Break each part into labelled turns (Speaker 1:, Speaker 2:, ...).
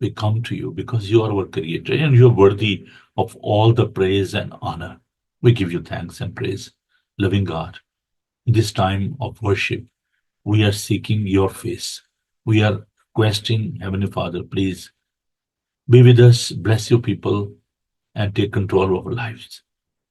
Speaker 1: We come to you because you are our creator and you are worthy of all the praise and honor. We give you thanks and praise. Loving God, in this time of worship, we are seeking your face. We are questioning, Heavenly Father, please be with us, bless your people, and take control of our lives.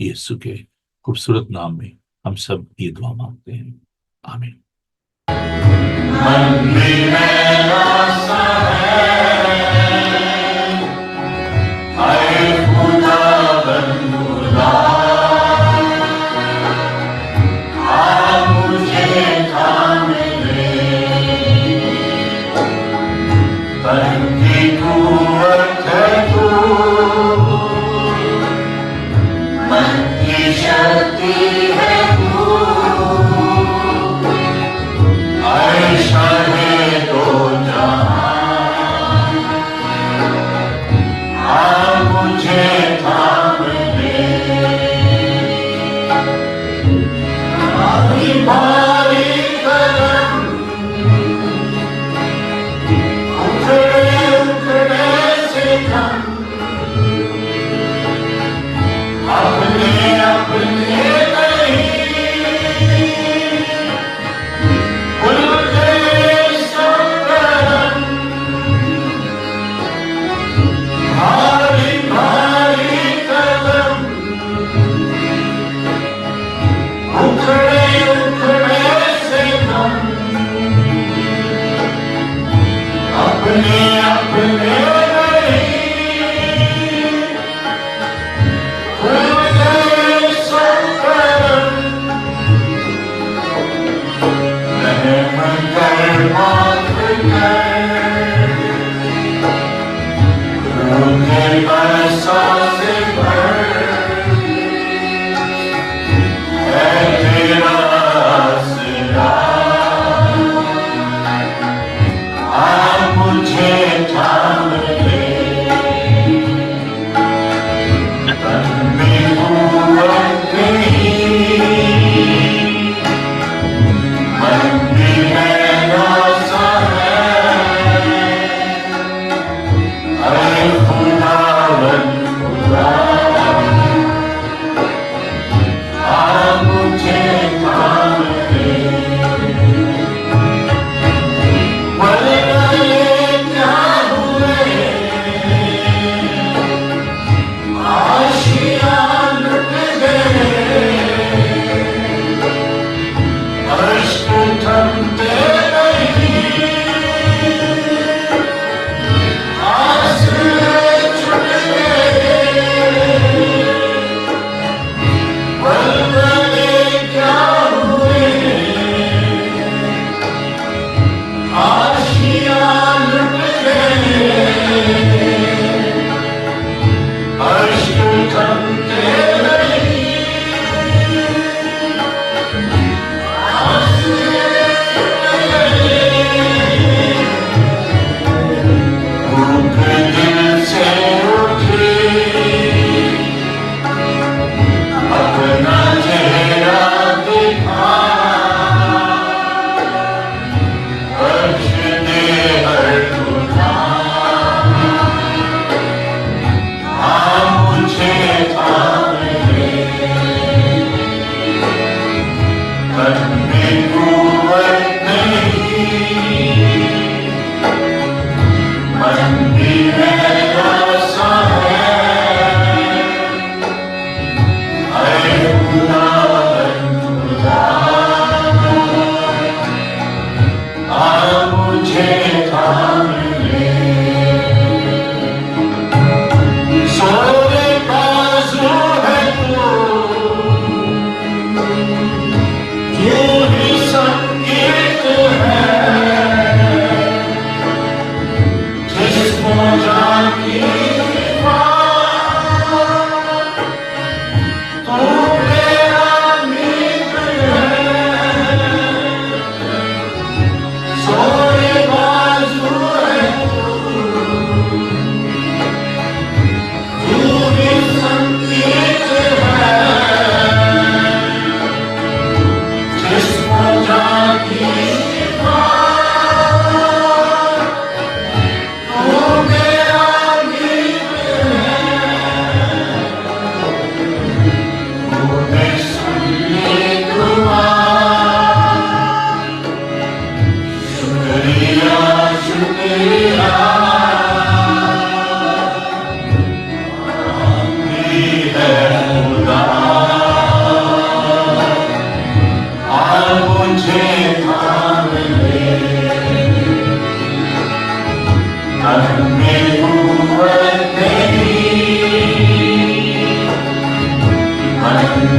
Speaker 1: یسوع کے خوبصورت نام میں ہم سب یہ دعا مانگتے ہیں، آمین۔
Speaker 2: من بھی میرا سا ہے، اے خدا بندہ، آ مجھے تھام لے، تن کی قوت ہے تو، من کی شکتی ہے تو، اے شاہ دو جہاں، آ مجھے تھام لے، بھاری بھاری قدم اٹھڑے اٹھڑے سے کم، اپنے اپنے نہیں، کھل گئے سب کرم، بھاری بھاری قدم اٹھڑے اٹھڑے سے کم، اپنے اپنے نہیں، کھل گئے سب کرم، رحم کر معاف کر، روح برسا سے بھر، اے تیرا آسرا، آ مجھے تھام لے، تن میں قوت نہیں، من بھی میرا سا ہے، اے خداوند خدا، آ مجھے تھام لے، ولولے کیا ہوئے، آشیاں لٹ گئے، اشک تھمتے نہیں، آنسوئے چھٹ گئے، ولولے کیا ہوئے، آشیاں لٹ گئے، اشک تھمتے نہیں، آنسوئے چھٹ گئے، بھوک دل سے اٹھی، اپنا چہرہ دکھا، بخش دے ہر گناہ، آ مجھے تھام لے، تن میں قوت نہیں، من بھی میرا سا ہے، اے خداوند خدا، آ مجھے تھام لے، سونے بازو ہے تو، یوں ہی سنگیت ہے، جس کو جان کی حفاظت، تو میرا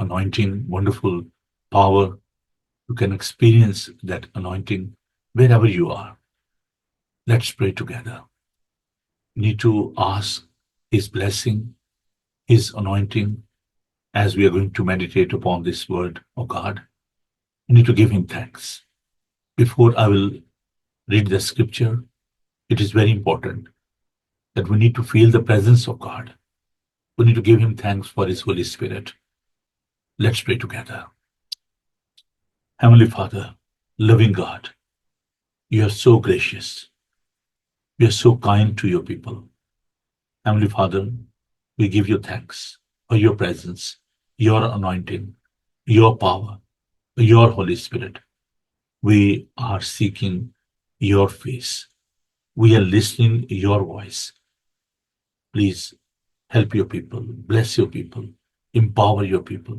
Speaker 1: anointing, wonderful power. You can experience that anointing wherever you are. Let's pray together. We need to ask His blessing, His anointing, as we are going to meditate upon this word of God. We need to give Him thanks. Before I will read the scripture, it is very important that we need to feel the presence of God. We need to give Him thanks for His Holy Spirit. Let's pray together. Heavenly Father, loving God, you are so gracious. You are so kind to your people. Heavenly Father, we give you thanks for your presence, your anointing, your power, your Holy Spirit. We are seeking your face. We are listening your voice. Please help your people, bless your people, empower your people.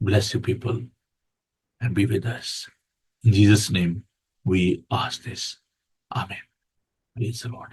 Speaker 1: Bless your people and be with us. In Jesus' name we ask this. Amen. Praise the Lord.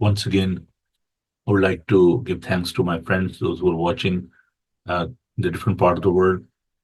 Speaker 1: Once again, I would like to give thanks to my friends, those who are watching the different part of the world.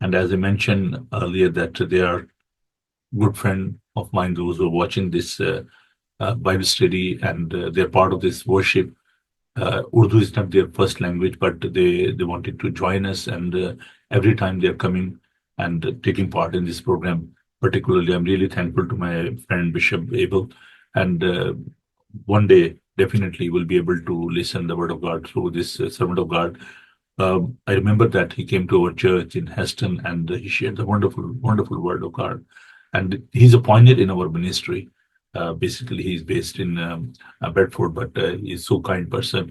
Speaker 1: And as I mentioned earlier that they are good friend of mine, those who are watching this Bible study, and they're part of this worship. Urdu is not their first language, but they wanted to join us, and every time they're coming and taking part in this program. Particularly, I'm really thankful to my friend Bishop Abel, and one day definitely we'll be able to listen the word of God through this servant of God. I remember that he came to our church in Heston, and he shared the wonderful, wonderful word of God. And he's a pioneer in our ministry. Basically, he's based in Bedford, but he's so kind person.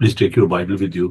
Speaker 1: Please take your Bible with you.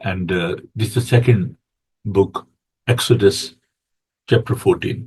Speaker 1: And this is the second book, Exodus chapter 14.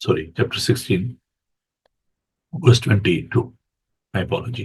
Speaker 1: chapter 16, verse 22. My apology.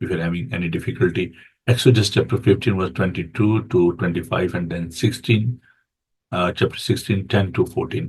Speaker 1: if you're having any difficulty. Exodus chapter 15 verse 22 to 25 and then 16, chapter 16 10 to 14.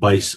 Speaker 1: 22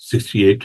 Speaker 1: 68,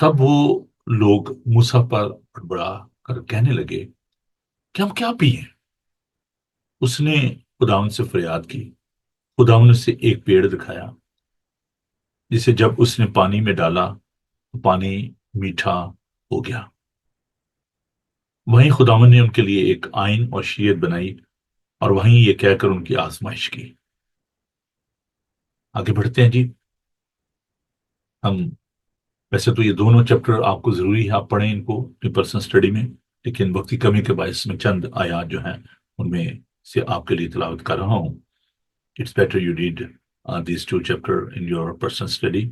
Speaker 1: تب وہ لوگ موسیٰ پر بڑبڑا کر کہنے لگے کہ ہم کیا پیئیں؟ اس نے خداوند سے فریاد کی۔ خداوند نے اسے ایک پیڑ دکھایا جسے جب اس نے پانی میں ڈالا تو پانی میٹھا ہو گیا۔ وہیں خداوند نے ان کے لیے ایک آئین اور شریعت بنائی، اور وہیں یہ کہہ کر ان کی آزمائش کی۔ آگے بڑھتے ہیں جی۔ ہم ویسے تو یہ دونوں چیپٹر آپ کو ضروری ہے آپ پڑھیں ان کو اپنی پرسنل اسٹڈی میں، لیکن وقت کی کمی کے باعث میں چند آیات جو ہیں ان میں سے آپ کے لیے تلاوت کر رہا ہوں۔ It's better you read these two chapters in your personal study.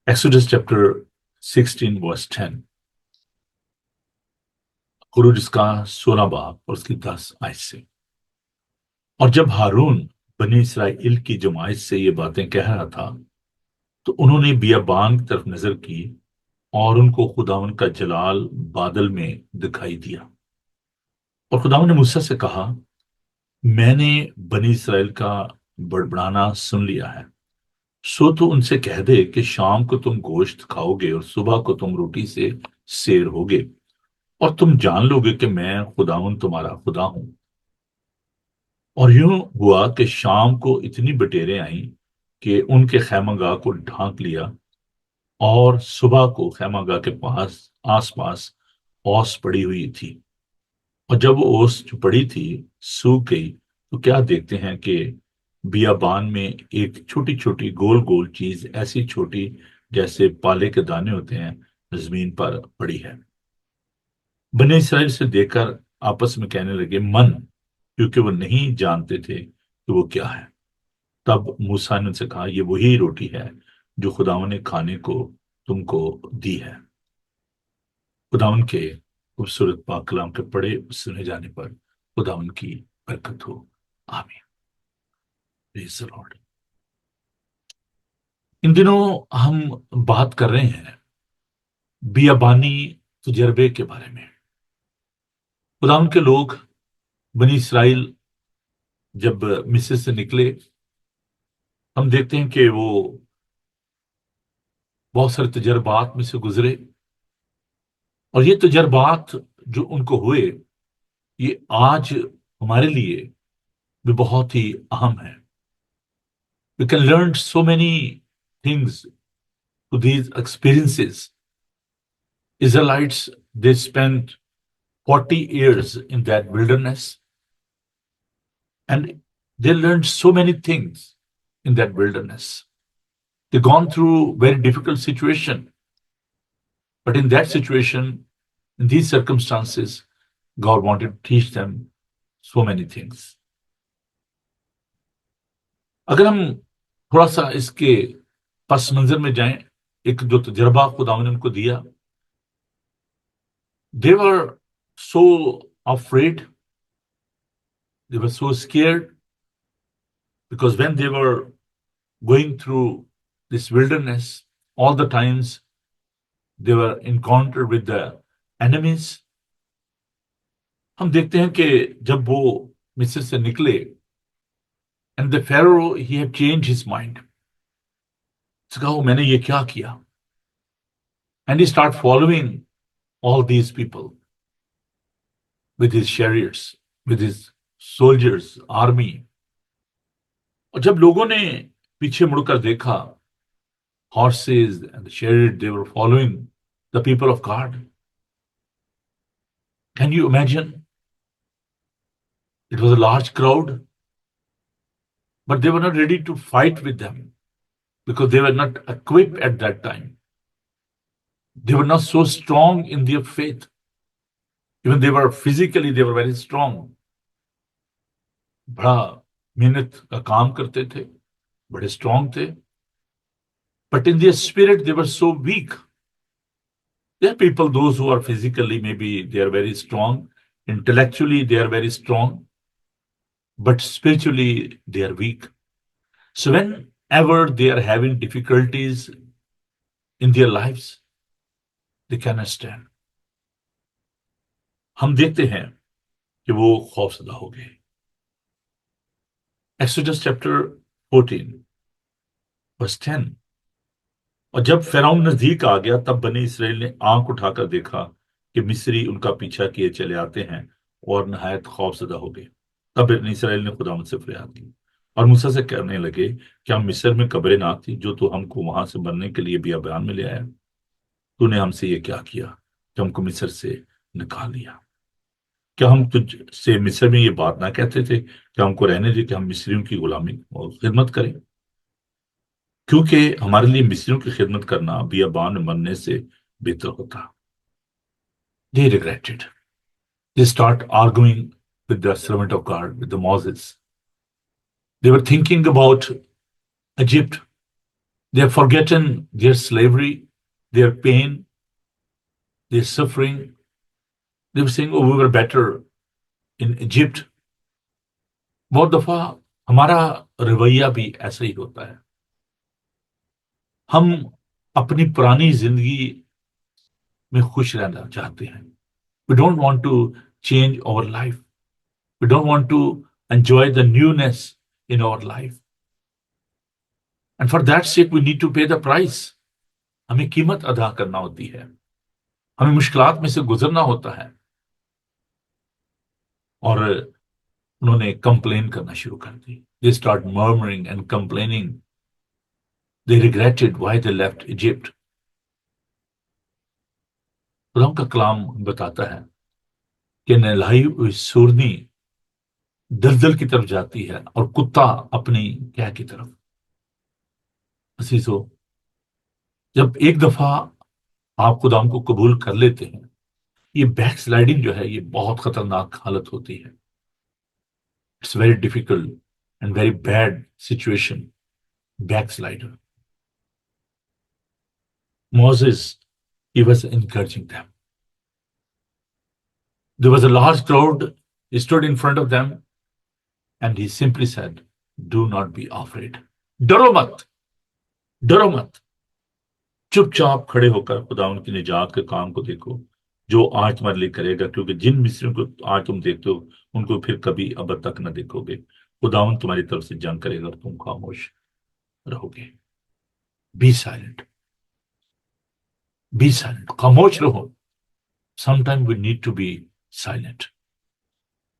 Speaker 1: Exodus chapter 16 verse 10. خروج اس کا 16 باب اور اس کی 10 آیت سے۔ اور جب ہارون بنی اسرائیل کی جماعت سے یہ باتیں کہہ رہا تھا تو انہوں نے بیابان کی طرف نظر کی، اور ان کو خداوند کا جلال بادل میں دکھائی دیا۔ اور خداوند نے موسیٰ سے کہا، میں نے بنی اسرائیل کا بڑبڑانا سن لیا ہے، سو تو ان سے کہہ دے کہ شام کو تم گوشت کھاؤ گے اور صبح کو تم روٹی سے سیر ہوگے، اور تم جان لو گے کہ میں خداوند تمہارا خدا ہوں۔ اور یوں ہوا کہ شام کو اتنی بٹیریں آئیں کہ ان کے خیمہ گاہ کو ڈھانک لیا، اور صبح کو خیمہ گاہ کے آس پاس اوس پڑی ہوئی تھی۔ اور جب وہ اوس جو پڑی تھی سوکھ گئی تو کیا دیکھتے ہیں کہ بیابان میں ایک چھوٹی چھوٹی گول گول چیز، ایسی چھوٹی جیسے پالے کے دانے ہوتے ہیں، زمین پر پڑی ہے۔ بنی اسرائیل سے دیکھ کر آپس میں کہنے لگے من، کیونکہ وہ نہیں جانتے تھے کہ وہ کیا ہے۔ تب موسیٰ نے ان سے کہا، یہ وہی روٹی ہے جو خداوند نے کھانے کو تم کو دی ہے۔ خداوند کے خوبصورت پاک کلام کے پڑھے سنے جانے پر خداوند کی برکت ہو، آمین۔ Praise the Lord۔ ان دنوں ہم بات کر رہے ہیں بیابانی تجربے کے بارے میں۔ خداوند کے لوگ بنی اسرائیل جب مصر سے نکلے، ہم دیکھتے ہیں کہ وہ بہت سارے تجربات میں سے گزرے، اور یہ تجربات جو ان کو ہوئے یہ آج ہمارے لیے بھی بہت ہی اہم ہے۔ We can learn so many things to these experiences. Israelites, they spent 40 years in that wilderness, and they learned so many things in that wilderness. They gone through very difficult situation, but in that situation, in these circumstances, God wanted to teach them so many things. اگر ہم تھوڑا سا اس کے پس منظر میں جائیں، ایک جو تجربہ خداوند نے ان کو دیا، they were so afraid, they were so scared, because when they were going through this wilderness, all the times they were encountered with the enemies. ہم دیکھتے ہیں کہ جب وہ مصر سے نکلے، and the Pharaoh, he had changed his mind. اس کہا میں نے یہ کیا کیا؟ And he started following all these people with his chariots, with his soldiers, army. اور جب لوگوں نے پیچھے مڑ کر دیکھا، horses and the chariot, they were following the people of God. Can you imagine? It was a large crowd, but they were not ready to fight with them because they were not equipped at that time. They were not so strong in their faith. Even they were physically, they were very strong. بڑا محنت کا کام کرتے تھے، بڑے strong تھے. But in their spirit, they were so weak. There are people, those who are physically, maybe they are very strong. Intellectually, they are very strong. But spiritually, they are weak. So whenever they are having difficulties in their lives, they cannot stand. ہم دیکھتے ہیں کہ وہ خوف زدہ ہو گئے۔ Exodus chapter 14, verse 10. اور جب فرعون نزدیک آ گیا تب بنی اسرائیل نے آنکھ اٹھا کر دیکھا کہ مصری ان کا پیچھا کیے چلے آتے ہیں اور نہایت خوف زدہ ہو گئے۔ تب بنی اسرائیل نے خداوند سے فریاد کی اور موسیٰ سے کہنے لگے کہ ہم مصر میں قبریں نہ تھی جو تو ہم کو وہاں سے مرنے کے لیے بیابان میں لے آیا، تو نے ہم سے یہ کیا کیا کہ ہم کو مصر سے نکال لیا؟ کیا ہم تجھ سے مصر میں یہ بات نہ کہتے تھے کہ ہم کو رہنے دے کہ ہم مصریوں کی غلامی اور خدمت کریں؟ کیونکہ ہمارے لیے مصریوں کی خدمت کرنا بیابان میں مرنے سے بہتر ہوتا۔ They regretted. They start arguing with the servant of God, with the Moses. They were thinking about Egypt. They have forgotten their slavery, their pain, their suffering. They were saying, oh, we were better in Egypt. بہت دفعہ ہمارا رویہ بھی ایسا ہی ہوتا ہے، ہم اپنی پرانی زندگی میں خوش رہنا چاہتے ہیں۔ We don't want to change our life. We don't want to enjoy the newness in our life. And for that sake, we need to pay the price. ہمیں قیمت ادا کرنا ہوتی ہے، ہمیں مشکلات میں سے گزرنا ہوتا ہے۔ اور انہوں نے کمپلین کرنا شروع کر دی۔ They start murmuring and complaining. They regretted why they left Egypt. خدا کا کلام بتاتا ہے کہ نہلائی ہوئی سورنی دلدل کی طرف جاتی ہے اور کتا اپنی کیا کی طرف۔ عزیزو، جب ایک دفعہ آپ خدا کو قبول کر لیتے ہیں، یہ بیک سلائڈنگ جو ہے یہ بہت خطرناک حالت ہوتی ہے۔ It's very difficult and very bad situation, backslider. Moses, he was encouraging them. There was a large crowd. He stood in front of them and he simply said, do not be afraid. ڈرو مت، ڈرو مت۔ چپ چاپ کھڑے ہو کر خدا ان کی نجات کے کام کو دیکھو جو آج تمہارے لیے کرے گا، کیونکہ جن مصریوں کو آج تم دیکھتے ہو ان کو پھر کبھی ابد تک نہ دیکھو گے۔ خداوند تمہاری طرف سے جنگ کرے گا اور تم خاموش رہو گے۔ بی سائلنٹ، بی سائلنٹ، خاموش رہو۔ Sometimes we need to be silent.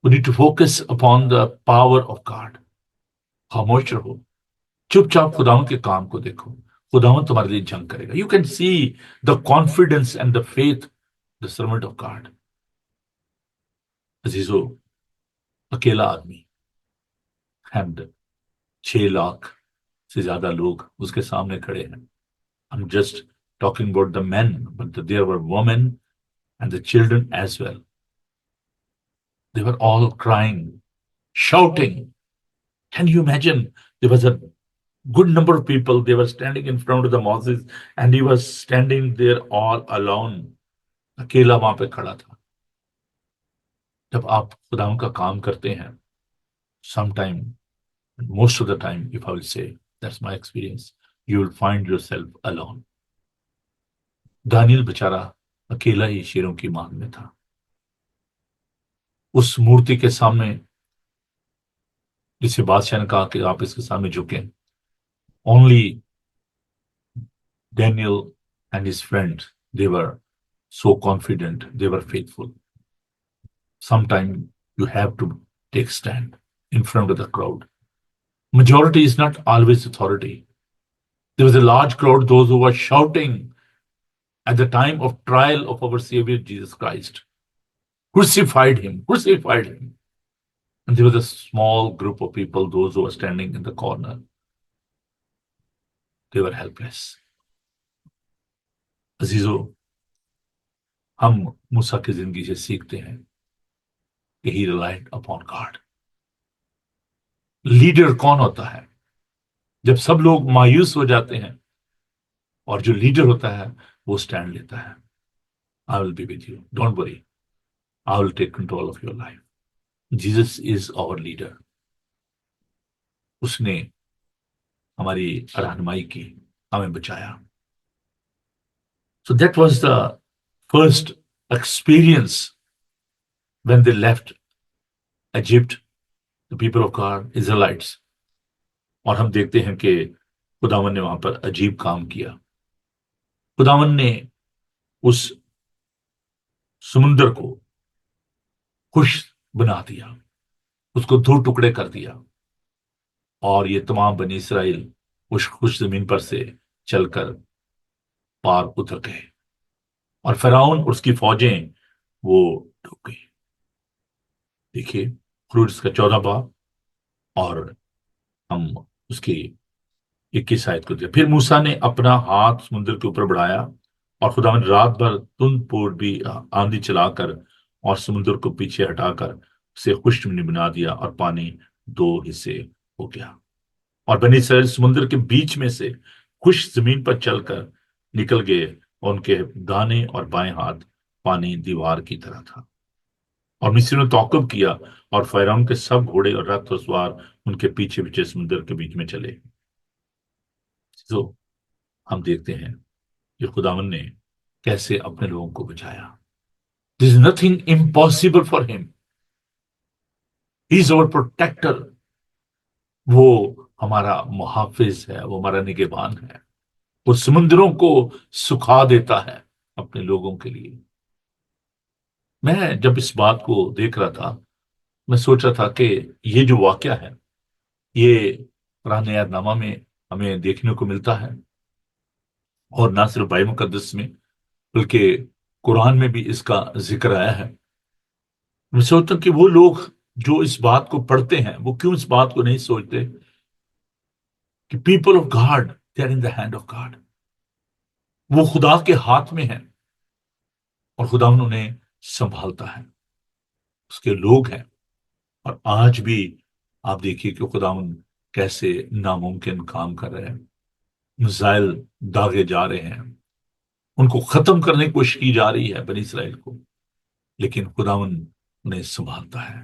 Speaker 1: We need to focus upon the power of God. خاموش رہو، چپ چاپ خداوند کے کام کو دیکھو، خداوند تمہارے لیے جنگ کرے گا۔ You can see the confidence and the faith, the servant of God. عزیزو، اکیلا آدمی and 6 لاکھ سے زیادہ لوگ اس کے سامنے کھڑے ہیں۔ I'm just talking about the men, but there were women and the children as well. They were all crying, shouting. Can you imagine? There was a good number of people. They were standing in front of the Moses and he was standing there all alone. اکیلا وہاں پہ کھڑا تھا۔ جب آپ خدا کا کام کرتے ہیں، sometime, most of the time, if I will say, that's my experience, you will find yourself alone. دانیل بیچارہ اکیلا ہی شیروں کی مانگ میں تھا، اس مورتی کے سامنے جسے بادشاہ نے کہا کہ آپ اس کے سامنے جھکیں۔ Only Daniel and his friends, they were so confident, they were faithful. Sometimes you have to take stand in front of the crowd. Majority is not always authority. There was a large crowd, those who were shouting at the time of trial of our Savior Jesus Christ. Crucified him, crucified him. And there was a small group of people, those who were standing in the corner. They were helpless. عزیزو، ہم موسیٰ کی زندگی سے سیکھتے ہیں کہ he relied upon God. Leader کون ہوتا ہے؟ جب سب لوگ مایوس ہو جاتے ہیں اور جو لیڈر ہوتا ہے وہ سٹینڈ لیتا ہے۔ I will be with you. Don't worry. I will take control of your life. Jesus is our leader. اس نے ہماری رہنمائی کی، ہمیں بچایا۔ So that was the first experience when they left Egypt, the people of God, Israelites. اور ہم دیکھتے ہیں کہ خداوند نے وہاں پر عجیب کام کیا۔ خداوند نے اس سمندر کو خشک بنا دیا، اس کو دو ٹکڑے کر دیا، اور یہ تمام بنی اسرائیل اس خشک زمین پر سے چل کر پار اتر گئے، اور فرعون اور اس کی فوجیں وہ ڈوب گئی۔ دیکھیے خروج کا 14 باب، اور ہم اس کی 21 آیت کو دیا۔ پھر موسیٰ نے اپنا ہاتھ سمندر کے اوپر بڑھایا، اور خداوند رات بھر تند پور بھی آندھی چلا کر اور سمندر کو پیچھے ہٹا کر اسے خشک زمین بنا دیا، اور پانی دو حصے ہو گیا، اور بنی اسرائیل سمندر کے بیچ میں سے خشک زمین پر چل کر نکل گئے، اور ان کے دانے اور بائیں ہاتھ پانی دیوار کی طرح تھا۔ اور مصریوں نے تعقب کیا، اور فرعون کے سب گھوڑے اور رتھ اور سوار ان کے پیچھے پیچھے سمندر کے بیچ میں چلے۔ تو ہم دیکھتے ہیں کہ خداوند نے کیسے اپنے لوگوں کو بچایا۔ There is nothing impossible for him. He is our protector. وہ ہمارا محافظ ہے، وہ ہمارا نگہبان ہے، وہ سمندروں کو سکھا دیتا ہے اپنے لوگوں کے لیے۔ میں جب اس بات کو دیکھ رہا تھا، میں سوچ رہا تھا کہ یہ جو واقعہ ہے یہ قرآن عہد نامہ میں ہمیں دیکھنے کو ملتا ہے، اور نہ صرف بائبل مقدس میں بلکہ قرآن میں بھی اس کا ذکر آیا ہے۔ میں سوچتا ہوں کہ وہ لوگ جو اس بات کو پڑھتے ہیں وہ کیوں اس بات کو نہیں سوچتے کہ people of God they are in the hand of God, وہ خدا کے ہاتھ میں ہیں، اور خدا انہیں سنبھالتا ہے، اس کے لوگ ہیں۔ اور آج بھی آپ دیکھیے کہ خداوند کیسے ناممکن کام کر رہے ہیں، میزائل داغے جا رہے ہیں، ان کو ختم کرنے کی کوشش کی جا رہی ہے بنی اسرائیل کو، لیکن خداوند انہیں سنبھالتا ہے۔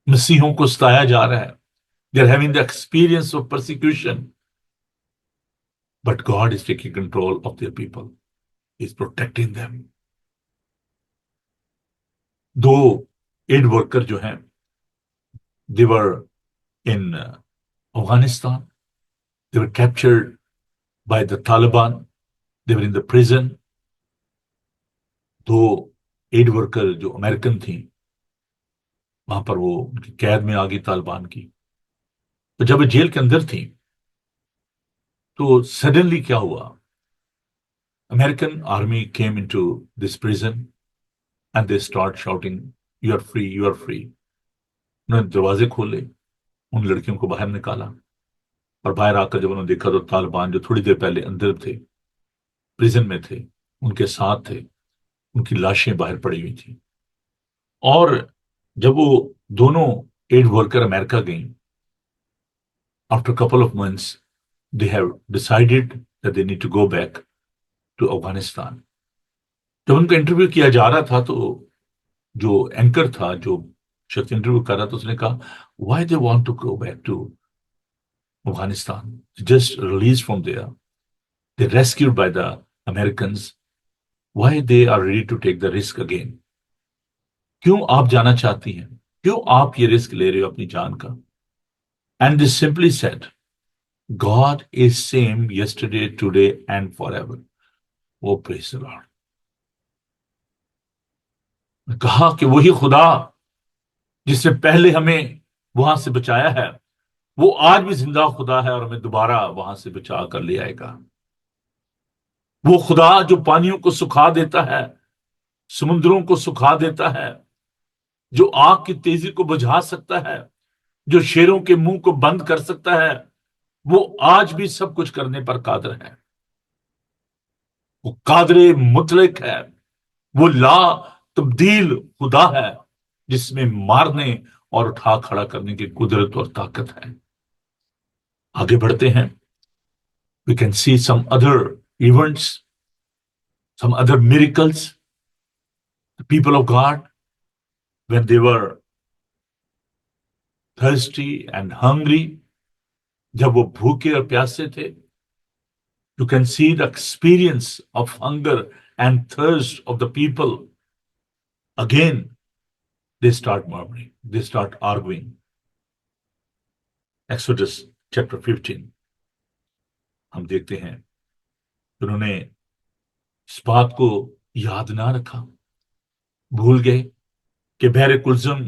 Speaker 1: مسیحوں کو ستایا جا رہا ہے، they are having the experience of persecution, but God is taking control of their people. He is protecting them. دو ایڈ ورکر جو ہیں they were in Afghanistan. They were captured by the Taliban. They were in the prison. دو aid worker جو American تھیں وہاں پر وہ ان کی قید میں آ گئی طالبان کی، تو جب وہ جیل کے اندر تھیں تو سڈنلی کیا ہوا، American army came into this prison and they start shouting, you are free, you are free. انہوں نے دروازے کھولے، ان لڑکیوں کو باہر نکالا، اور باہر آ کر جب انہوں نے دیکھا تو طالبان جو تھوڑی دیر پہلے اندر تھے، پریزن میں تھے، ان کے ساتھ تھے، ان کی لاشیں باہر پڑی ہوئی تھیں۔ اور جب وہ دونوں ایڈ ورکر امریکہ گئیں، after a couple of months they have decided that they need to go back to Afghanistan. جب ان کا انٹرویو کیا جا رہا تھا تو جو اینکر تھا، جو شخص انٹرویو کر رہا تھا، اس نے کہا why they want to go back to Afghanistan, just released from there, they rescued by the Americans, why they are ready to take the risk again. کیوں آپ جانا چاہتی ہیں، کیوں آپ یہ رسک لے رہے ہو اپنی جان کا؟ And they simply said, God is same yesterday, today and forever. Oh, praise the Lord. کہا کہ وہی خدا جس نے پہلے ہمیں وہاں سے بچایا ہے وہ آج بھی زندہ خدا ہے، اور ہمیں دوبارہ وہاں سے بچا کر لے آئے گا۔ وہ خدا جو پانیوں کو سکھا دیتا ہے، سمندروں کو سکھا دیتا ہے، جو آگ کی تیزی کو بجھا سکتا ہے، جو شیروں کے منہ کو بند کر سکتا ہے، وہ آج بھی سب کچھ کرنے پر قادر ہے۔ وہ قادر مطلق ہے، وہ لا تبدیل خدا ہے جس میں مارنے اور اٹھا کھڑا کرنے کی قدرت اور طاقت ہے۔ آگے بڑھتے ہیں، we can see some other events, some other miracles. The people of God, when they were thirsty and hungry, جب وہ بھوکے اور پیاسے تھے، you can see the experience of hunger and thirst of the people. Again, they start murmuring, they start arguing. Exodus chapter 15 ہم دیکھتے ہیں انہوں نے اس بات کو یاد نہ رکھا، بھول گئے کہ بحر کلزم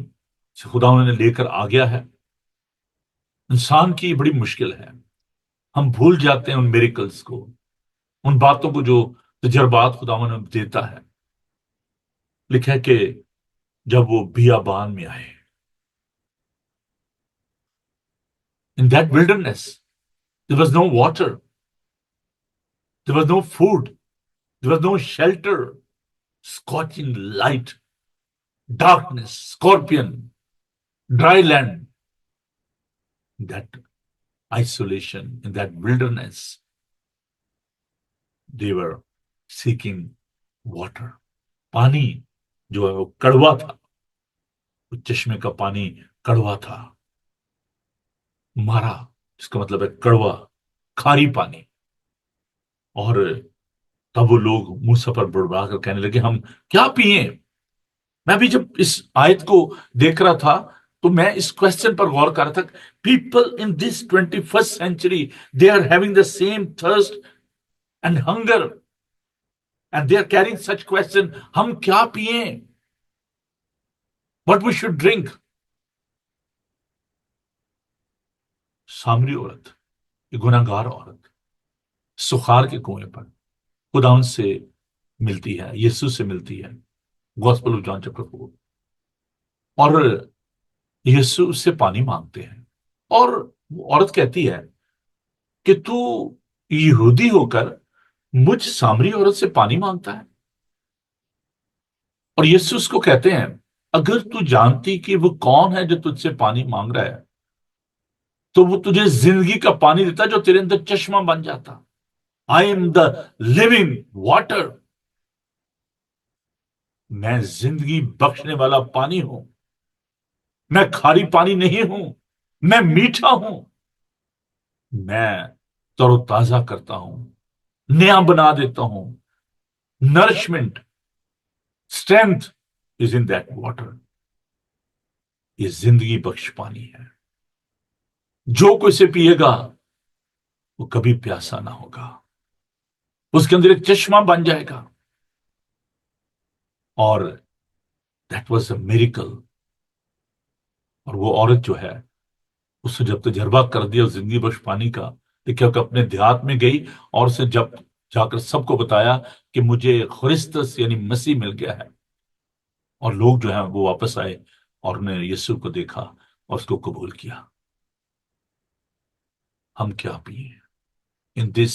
Speaker 1: سے خدا انہیں لے کر آ گیا ہے۔ انسان کی بڑی مشکل ہے، ہم بھول جاتے ہیں ان میریکلز کو، ان باتوں کو جو تجربات خدا نے دیتا ہے۔ لکھا ہے کہ جب وہ بیابان میں آئے، in that wilderness there was no water, there was no food, there was no shelter, scorching light, darkness, scorpion, dry land. In that isolation, in that wilderness, they were seeking water. پانی جو ہے وہ کڑوا تھا، اس چشمے کا پانی کڑوا تھا، مارا جس کا مطلب ہے کڑوا، کھاری پانی۔ اور تب وہ لوگ موسیٰ پر بڑبڑا کر کہنے لگے ہم کیا پئیں؟ میں بھی جب اس آیت کو دیکھ رہا تھا تو میں اس کوشچن پر غور کر رہا تھا، people in this 21st century they are having the same thirst and hunger and they are carrying such question، ہم کیا پئیں؟ what we should drink؟ سامری عورت، یہ گناہگار عورت، سخار کے کنویں پر خدا ان سے ملتی ہے، یسوع سے ملتی ہے، گوسپل آف جان چیپٹر 4، اور یسوع اس سے پانی مانگتے ہیں۔ اور وہ عورت کہتی ہے کہ تو یہودی ہو کر مجھ سامری عورت سے پانی مانگتا ہے؟ اور یسوع اس کو کہتے ہیں اگر تو جانتی کہ وہ کون ہے جو تجھ سے پانی مانگ رہا ہے تو وہ تجھے زندگی کا پانی دیتا جو تیرے اندر چشمہ بن جاتا۔ I am the living water, میں زندگی بخشنے والا پانی ہوں، میں کھاری پانی نہیں ہوں، میں میٹھا ہوں، میں تر و تازہ کرتا ہوں، نیا بنا دیتا ہوں۔ Nourishment, strength is in that water. یہ زندگی بخش پانی ہے، جو کوئی اسے پیے گا وہ کبھی پیاسا نہ ہوگا، اس کے اندر ایک چشمہ بن جائے گا۔ اور دیٹ واز اے میریکل۔ اور وہ عورت جو ہے اس نے جب تجربہ کر دیا زندگی بخش پانی کا، دیکھا کہ اپنے دیہات میں گئی اور اسے جب جا کر سب کو بتایا کہ مجھے خرسطس یعنی مسیح مل گیا ہے، اور لوگ جو ہیں وہ واپس آئے اور انہوں نے یسوع کو دیکھا اور اس کو قبول کیا۔ ہم کیا پیئیں ان دس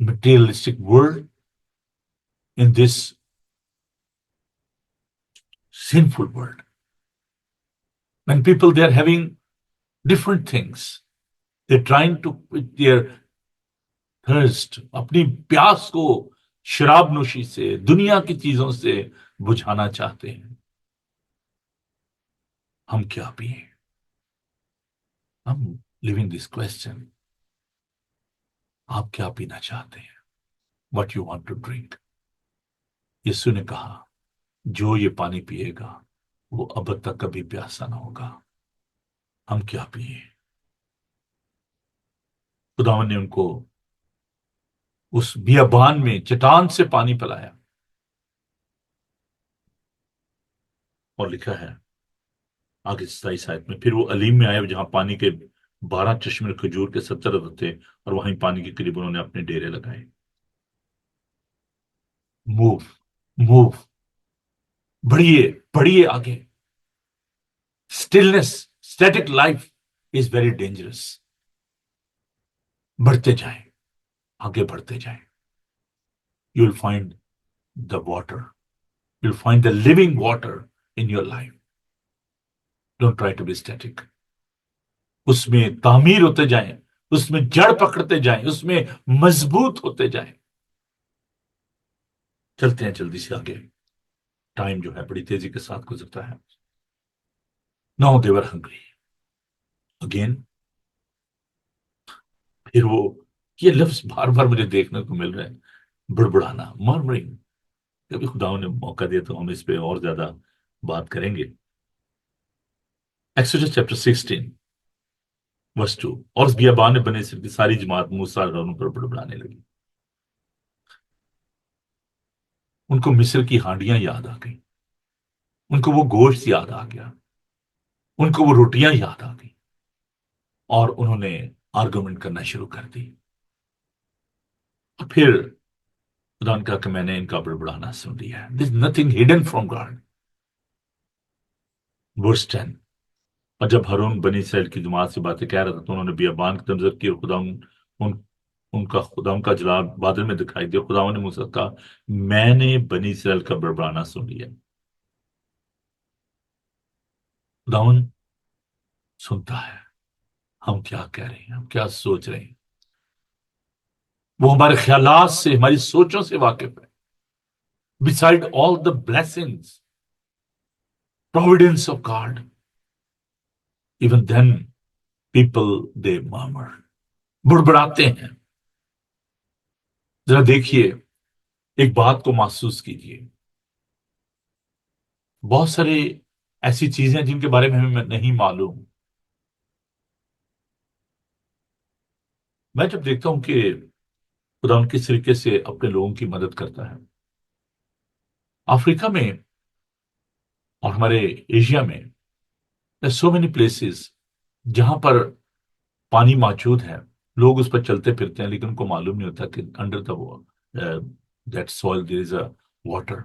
Speaker 1: materialistic world, in this sinful world, when people they are having different things, they're trying to put their thirst، اپنی پیاس کو شراب نوشی سے، دنیا کی چیزوں سے بجھانا چاہتے ہیں۔ ہم کیا پیئیں؟ ہم living this question، آپ کیا پینا چاہتے ہیں؟ what you want to drink؟ یسوع نے کہا جو یہ پانی پیے گا وہ اب تک کبھی پیاسا نہ ہوگا۔ ہم کیا پیئیں؟ خداوند نے ان کو اس بیابان میں چٹان سے پانی پلایا، اور لکھا ہے آگے 27 آیت میں، پھر وہ علیم میں آئے جہاں پانی کے 12 چشمے کھجور کے 70 تھے، اور وہیں پانی کے قریب انہوں نے اپنے ڈیرے لگائے۔ موو، موو، بڑھیے بڑھیے آگے۔ Stillness, static life is very dangerous. بڑھتے جائیں، آگے بڑھتے جائیں۔ You will find the water, you will find the living water in your life. Don't try to be static. اس میں تعمیر ہوتے جائیں، اس میں جڑ پکڑتے جائیں، اس میں مضبوط ہوتے جائیں۔ چلتے ہیں جلدی سے آگے، ٹائم جو ہے بڑی تیزی کے ساتھ گزرتا ہے۔ Now they were hungry again۔ پھر وہ یہ لفظ بار بار مجھے دیکھنے کو مل رہے ہیں، بڑبڑانا، murmuring۔ کبھی خدا نے موقع دیا تو ہم اس پہ اور زیادہ بات کریں گے۔ ایکسوڈس چیپٹر 16 verse 2، اور اس بیابان میں بنے اسرائیل کی ساری جماعت موسیٰ اور ہارون پر بڑبڑانے لگی۔ ان کو مصر کی ہانڈیاں یاد آ گئی، ان کو وہ گوشت یاد آ گیا، ان کو وہ روٹیاں یاد آ گئی، اور انہوں نے آرگومنٹ کرنا شروع کر دی. اور پھر خدا نے کہا کہ میں نے ان کا بڑبڑانا سن لیا ہے. دس نتھنگ ہڈن فرام گاڈ. ورس 10. اور جب ہارون بنی اسرائیل کی جماعت سے باتیں کہہ رہا تھا تو انہوں نے بیابان کی نظر کی، اور خدا ان کا جلال بادل میں دکھائی دیا. خدا نے مجھ سے کہا میں نے بنی اسرائیل کا بڑبڑانا سن لیا. خداون سنتا ہے ہم کیا کہہ رہے ہیں، ہم کیا سوچ رہے ہیں. وہ ہمارے خیالات سے، ہماری سوچوں سے واقف ہے. beside all the blessings, providence of God, even then people they murmur. بڑبڑاتے ہیں. ذرا دیکھیے، ایک بات کو محسوس کیجیے. بہت سارے ایسی چیزیں جن کے بارے میں ہمیں نہیں معلوم. میں جب دیکھتا ہوں کہ خدا ان کس طریقے سے اپنے لوگوں کی مدد کرتا ہے، افریقہ میں اور ہمارے ایشیا میں سو مینی پلیسز جہاں پر پانی موجود ہے، لوگ اس پر چلتے پھرتے ہیں لیکن ان کو معلوم نہیں ہوتا کہ under the that soil there is a water.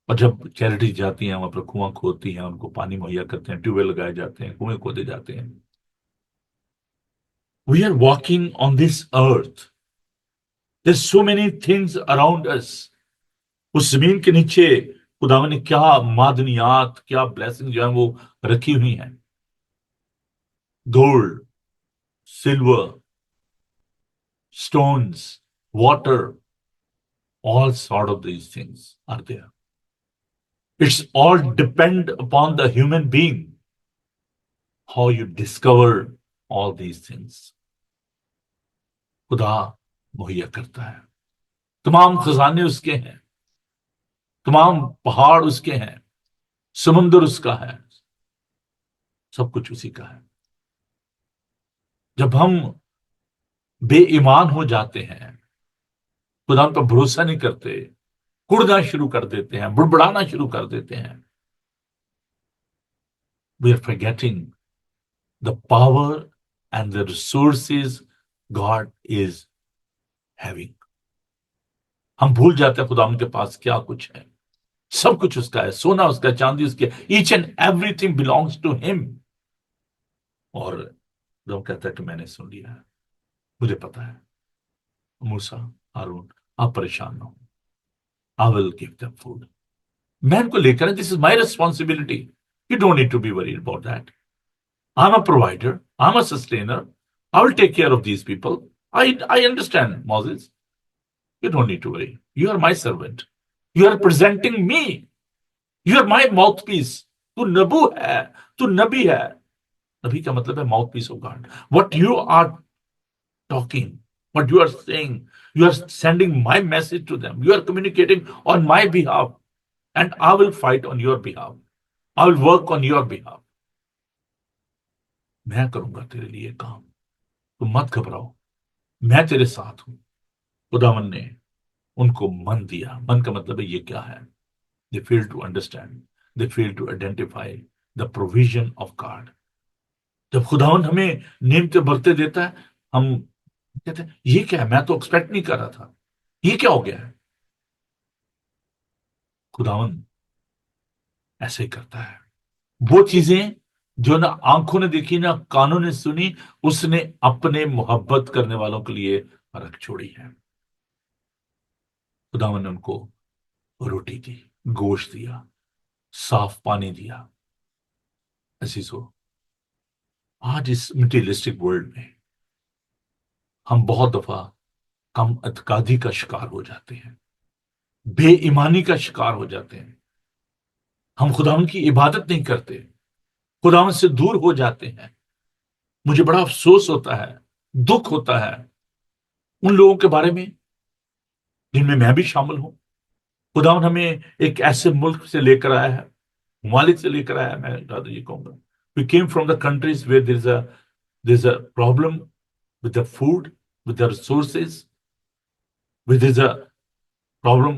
Speaker 1: اور جب چیریٹی جاتی ہیں وہاں پر کنواں کھودتی ہیں، ان کو پانی مہیا کرتے ہیں، ٹیوب ویل لگائے جاتے ہیں، کنویں کھودے جاتے ہیں. We are walking on this earth. There so many things around us. اس زمین کے نیچے خدا نے کیا معدنیات، کیا بلیسنگ جو ہیں وہ رکھی ہوئی ہیں. Gold, silver, stones, water, all sort of these things are there. It's all depend upon the human being, how you discover all these things. خدا مہیا کرتا ہے. تمام خزانے اس کے ہیں، تمام پہاڑ اس کے ہیں، سمندر اس کا ہے، سب کچھ اسی کا ہے. جب ہم بے ایمان ہو جاتے ہیں، خدا پر بھروسہ نہیں کرتے، کڑنا شروع کر دیتے ہیں، بڑبڑانا شروع کر دیتے ہیں. We are forgetting the power and the resources God is having. ہم بھول جاتے ہیں خدا ان کے پاس کیا کچھ ہے. سب کچھ اس کا ہے، سونا اس کا، چاندی اس کے، each and everything belongs to him. اور وہ کہتا ہے کہ میں نے سن لیا ہے، مجھے پتا ہے. موسیٰ، ہارون، آپ پریشان نہ ہو. I will give them food. میں ان کو لے کر، this is my responsibility. You don't need to be worried about that. I'm a provider. I'm a sustainer. I will take care of these people. I understand, Moses. You don't need to worry. You are my servant. You are presenting me. You are my mouthpiece. تو نبو ہے، تو نبی ہے. نبی کا مطلب ہے mouthpiece of God. What you are talking, what you are saying, you are sending my message to them. You are communicating on my behalf. And I will fight on your behalf. I will work on your behalf. میں کروں گا تیرے لیے کام، تو مت گھبراؤ، میں تیرے ساتھ ہوں. خداوند نے ان کو من دیا. من کا مطلب ہے یہ کیا ہے؟ They fail to understand. They fail to identify the provision of God. جب خداوند ہمیں نعمتیں برتے دیتا ہے، ہم کہتے ہیں یہ کیا ہے، میں تو ایکسپیکٹ نہیں کر رہا تھا، یہ کیا ہو گیا ہے. خداوند ایسے ہی کرتا ہے. وہ چیزیں جو نہ آنکھوں نے دیکھی نہ کانوں نے سنی، اس نے اپنے محبت کرنے والوں کے لیے رکھ چھوڑی ہے. خداوند نے ان کو روٹی دی، گوشت دیا، صاف پانی دیا. عزیزو، آج اس مٹیریلسٹک ورلڈ میں ہم بہت دفعہ کم اعتقادی کا شکار ہو جاتے ہیں، بے ایمانی کا شکار ہو جاتے ہیں. ہم خداوند کی عبادت نہیں کرتے، خداوند سے دور ہو جاتے ہیں. مجھے بڑا افسوس ہوتا ہے، دکھ ہوتا ہے ان لوگوں کے بارے میں جن میں بھی شامل ہوں. خداوند ہمیں ایک ایسے ملک سے لے کر آیا ہے، ممالک سے لے کر آیا ہے. میں زیادہ یہ کہوں گا we came from the countries where there's a problem with the food, with the resources, with there's a problem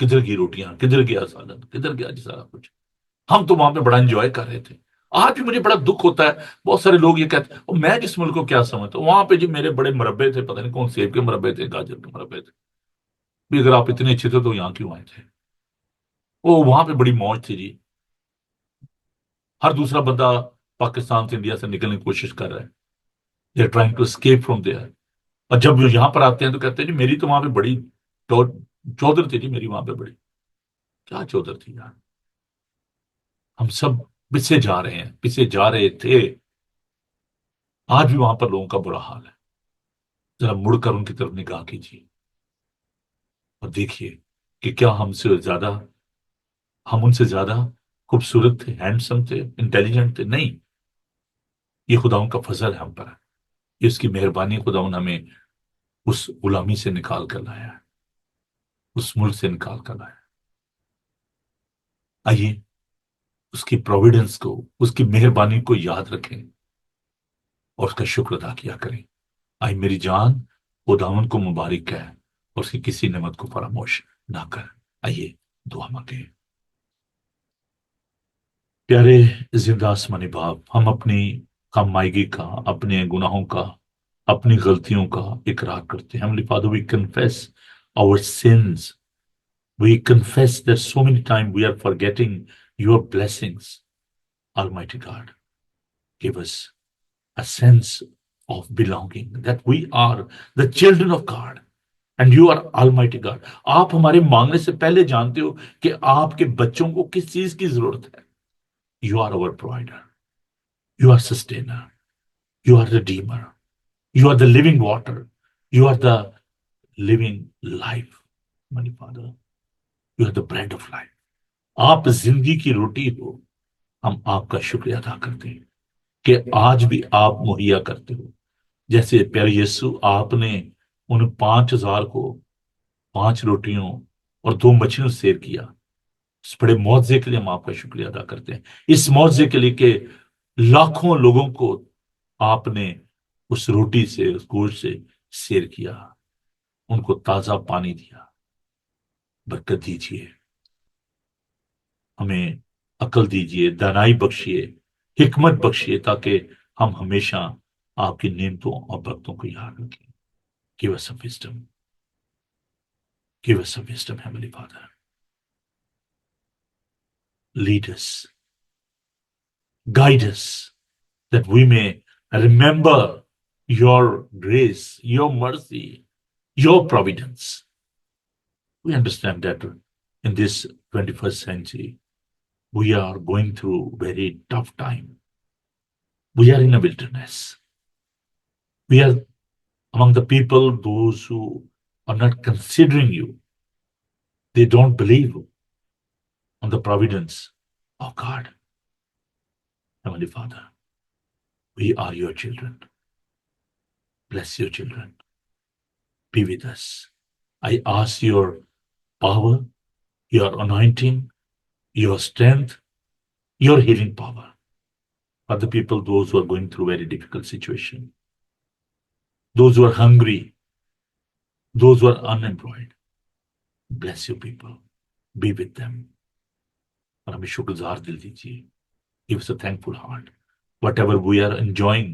Speaker 1: کدھر گئی روٹیاں، کدھر گیا سالن، کدھر گیا جی سارا کچھ. ہم تو وہاں پہ بڑا انجوائے کر رہے تھے. آج بھی مجھے بڑا دکھ ہوتا ہے، بہت سارے لوگ یہ کہتے ہیں میں جس ملک کو کیا سمجھتا ہوں، وہاں پہ جی میرے بڑے مربے تھے، پتہ نہیں کون سیب کے مربے تھے، گاجر کے مربے تھے. بھی اگر آپ اتنے اچھے تھے تو یہاں کیوں آئے تھے؟ وہاں پہ بڑی موج تھی جی. ہر دوسرا بندہ پاکستان سے، انڈیا سے نکلنے کی کوشش کر رہا ہے. They are trying to escape from there. اور جب وہ یہاں پر آتے ہیں تو کہتے ہیں جی میری تو وہاں پہ بڑی چودر تھی جی، میری وہاں پہ بڑی. کیا چودر تھی یار؟ ہم سب پیچھے جا رہے ہیں، پیچھے جا رہے تھے. آج بھی وہاں پر لوگوں کا برا حال ہے. ذرا مڑ کر ان کی طرف نگاہ کیجیے اور دیکھیے کہ کیا ہم ان سے زیادہ خوبصورت تھے، ہینڈسم تھے، انٹیلیجنٹ تھے؟ نہیں. یہ خداؤں کا فضل ہے ہم پر. یہ اس کی مہربانی. خداؤں ہمیں اس غلامی سے نکال کر لایا ہے، اس ملک سے نکال کر لایا ہے. آئیے اس کی پروویڈنس کو، اس کی مہربانی کو یاد رکھیں اور اس کا شکر ادا کیا کریں. آئی میری جان خداوند کو مبارک ہے اور اس کی کسی نعمت کو فراموش نہ کر. آئیے دعا مانگیں. پیارے زندہ آسمانی باپ، ہم اپنی کم مائیگی کا، اپنے گناہوں کا، اپنی غلطیوں کا اقرار کرتے ہیں. Heavenly Father, we confess our sins. We confess that so many times we are forgetting your blessings. Almighty God, give us a sense of belonging, that we are the children of God and you are Almighty God. آپ ہمارے مانگنے سے پہلے جانتے ہو کہ آپ کے بچوں کو کس چیز کی ضرورت ہے. You are our provider. You are sustainer. You are redeemer. You are the living water. You are the living life. My Father, you are the bread of life. آپ زندگی کی روٹی ہو. ہم آپ کا شکریہ ادا کرتے ہیں کہ آج بھی آپ مہیا کرتے ہو. جیسے پیارے یسوع، آپ نے ان 5,000 کو 5 روٹیوں اور 2 مچھلیوں سے سیر کیا. اس بڑے معجزے کے لیے ہم آپ کا شکریہ ادا کرتے ہیں. اس معجزے کے لیے کہ لاکھوں لوگوں کو آپ نے اس روٹی سے، اس گوشت سے سیر کیا، ان کو تازہ پانی دیا. برکت دیجیے، ہمیں عقل دیجیے، دانائی بخشیے، حکمت بخشیے، تاکہ ہم ہمیشہ آپ کی نعمتوں اور برکتوں کو یاد رکھیں. Give us some wisdom. Give us some wisdom, Heavenly Father. Lead us, guide us, that we may remember your grace, your mercy, your providence. We understand that in this 21st century, we are going through very tough time. We are in a wilderness. We are among the people, those who are not considering you. They don't believe on the providence of God. Heavenly Father, we are your children. Bless your children. Be with us. I ask your power, your anointing, your strength, your healing power for the people, those who are going through very difficult situation, those who are hungry, those who are unemployed. Bless your people. Be with them. اور ہمیں شکرگزار دل دیجیے. Give us a thankful heart. Whatever we are enjoying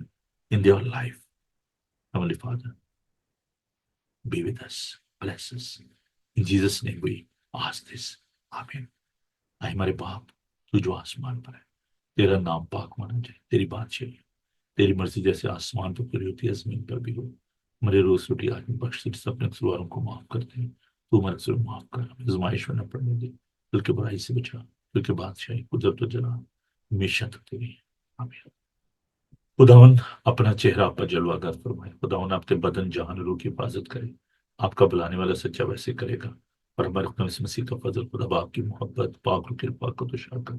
Speaker 1: in their life, Heavenly Father, be with us. Bless us. In Jesus' name we ask this. Amen. اے ہمارے باپ تو جو آسمان پر ہے، تیرا نام پاک مانا جائے، تیری بادشاہی، تیری مرضی جیسے آسمان پر پوری ہوتی ہے زمین پر بھی ہو. ہمارے روز روٹی آج میں بخش دے، جس اپنے قصواروں کو معاف کرتے ہیں تو ہمارے قصور معاف کر. ہمیں آزمائش میں نہ پڑنے دے، بلکہ برائی سے بچا، کیونکہ بادشاہی، قدرت و جلال ہمیشہ تک تیری ہے. آمین. خداوند اپنا چہرہ پر جلوہ گر فرمائے. خداوند آپ کے بدن جان روح کی حفاظت کرے. آپ کا بلانے والا سچا ویسے کرے گا. اور ہمارے خدا یسوع مسیح کا فضل، خدا باپ کی محبت، پاک روح کی پاک و شاکر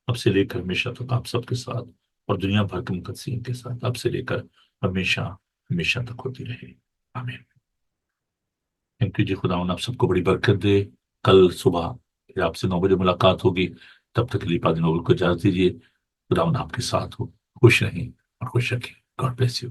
Speaker 1: اب سے لے کر ہمیشہ تک آپ سب کے ساتھ اور دنیا بھر کے مقدسین کے ساتھ اب سے لے کر ہمیشہ ہمیشہ تک ہوتی رہے. آمین. تھینک یو جی. خداوند آپ سب کو بڑی برکت دے. کل صبح پھر آپ سے 9 بجے ملاقات ہوگی. تب تک لیپا دن کو اجازت دیجیے. خداوند آپ کے ساتھ ہو. خوش رہیں اور خوش رکھیں. God bless you.